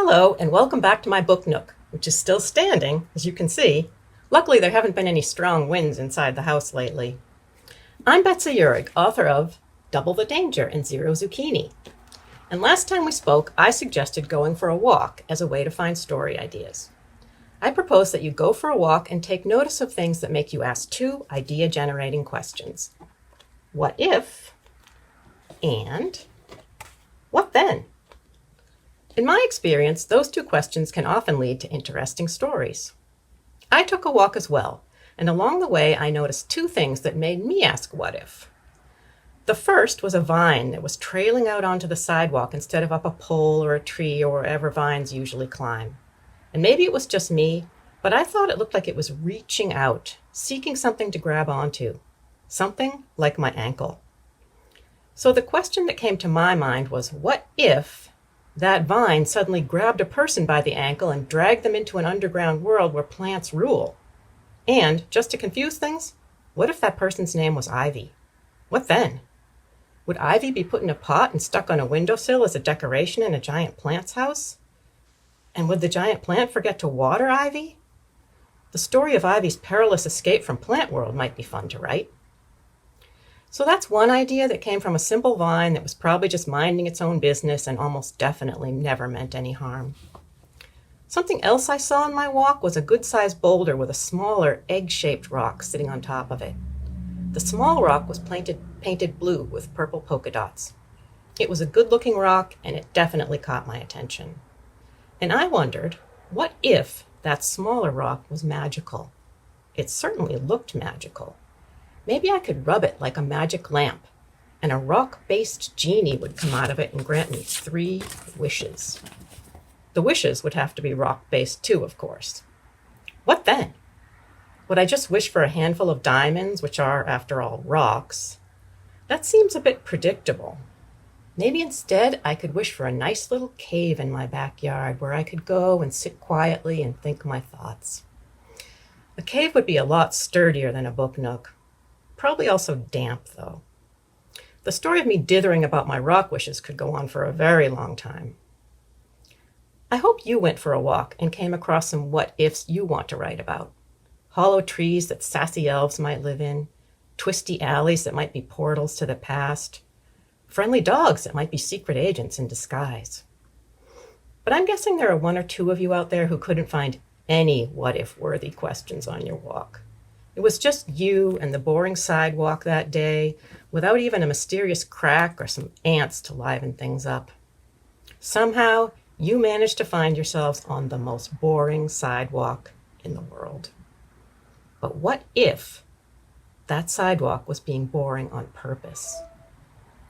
Hello, and welcome back to my book nook, which is still standing, as you can see. Luckily, there haven't been any strong winds inside the house lately. I'm Betsy Uhrig, author of Double the Danger and Zero Zucchini. And last time we spoke, I suggested going for a walk as a way to find story ideas. I propose that you go for a walk and take notice of things that make you ask two idea-generating questions. What if? And what then? In my experience, those two questions can often lead to interesting stories. I took a walk as well, and along the way I noticed two things that made me ask what if. The first was a vine that was trailing out onto the sidewalk instead of up a pole or a tree or wherever vines usually climb. And maybe it was just me, but I thought it looked like it was reaching out, seeking something to grab onto. Something like my ankle. So the question that came to my mind was, what if that vine suddenly grabbed a person by the ankle and dragged them into an underground world where plants rule? And, just to confuse things, what if that person's name was Ivy? What then? Would Ivy be put in a pot and stuck on a windowsill as a decoration in a giant plant's house? And would the giant plant forget to water Ivy? The story of Ivy's perilous escape from Plant World might be fun to write. So that's one idea that came from a simple vine that was probably just minding its own business and almost definitely never meant any harm. Something else I saw on my walk was a good-sized boulder with a smaller egg-shaped rock sitting on top of it. The small rock was painted blue with purple polka dots. It was a good-looking rock, and it definitely caught my attention. And I wondered, what if that smaller rock was magical? It certainly looked magical. Maybe I could rub it like a magic lamp, and a rock-based genie would come out of it and grant me 3 wishes. The wishes would have to be rock-based too, of course. What then? Would I just wish for a handful of diamonds, which are, after all, rocks? That seems a bit predictable. Maybe instead I could wish for a nice little cave in my backyard where I could go and sit quietly and think my thoughts. A cave would be a lot sturdier than a book nook. Probably also damp, though. The story of me dithering about my rock wishes could go on for a very long time. I hope you went for a walk and came across some what-ifs you want to write about. Hollow trees that sassy elves might live in, twisty alleys that might be portals to the past, friendly dogs that might be secret agents in disguise. But I'm guessing there are 1 or 2 of you out there who couldn't find any what-if-worthy questions on your walk. It was just you and the boring sidewalk that day, without even a mysterious crack or some ants to liven things up. Somehow, you managed to find yourselves on the most boring sidewalk in the world. But what if that sidewalk was being boring on purpose?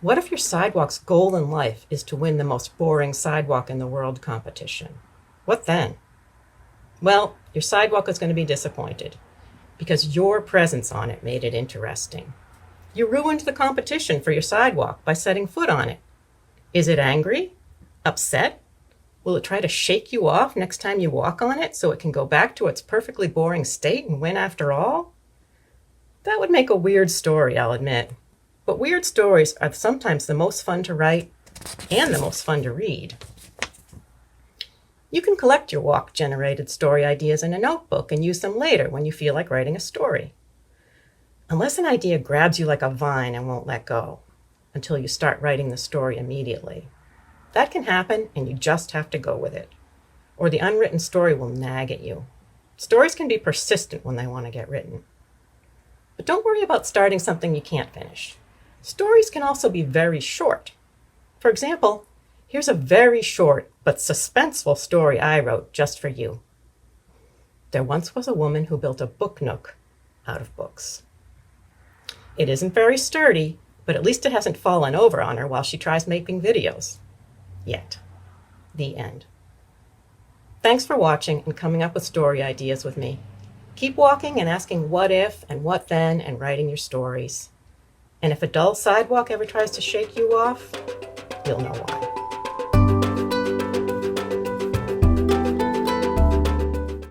What if your sidewalk's goal in life is to win the most boring sidewalk in the world competition? What then? Well, your sidewalk is going to be disappointed, because your presence on it made it interesting. You ruined the competition for your sidewalk by setting foot on it. Is it angry? Upset? Will it try to shake you off next time you walk on it so it can go back to its perfectly boring state and win after all? That would make a weird story, I'll admit. But weird stories are sometimes the most fun to write and the most fun to read. You can collect your walk-generated story ideas in a notebook and use them later when you feel like writing a story. Unless an idea grabs you like a vine and won't let go, until you start writing the story immediately. That can happen, and you just have to go with it. Or the unwritten story will nag at you. Stories can be persistent when they want to get written. But don't worry about starting something you can't finish. Stories can also be very short. For example, here's a very short but suspenseful story I wrote just for you. There once was a woman who built a book nook out of books. It isn't very sturdy, but at least it hasn't fallen over on her while she tries making videos. Yet. The end. Thanks for watching and coming up with story ideas with me. Keep walking and asking what if and what then and writing your stories. And if a dull sidewalk ever tries to shake you off, you'll know why.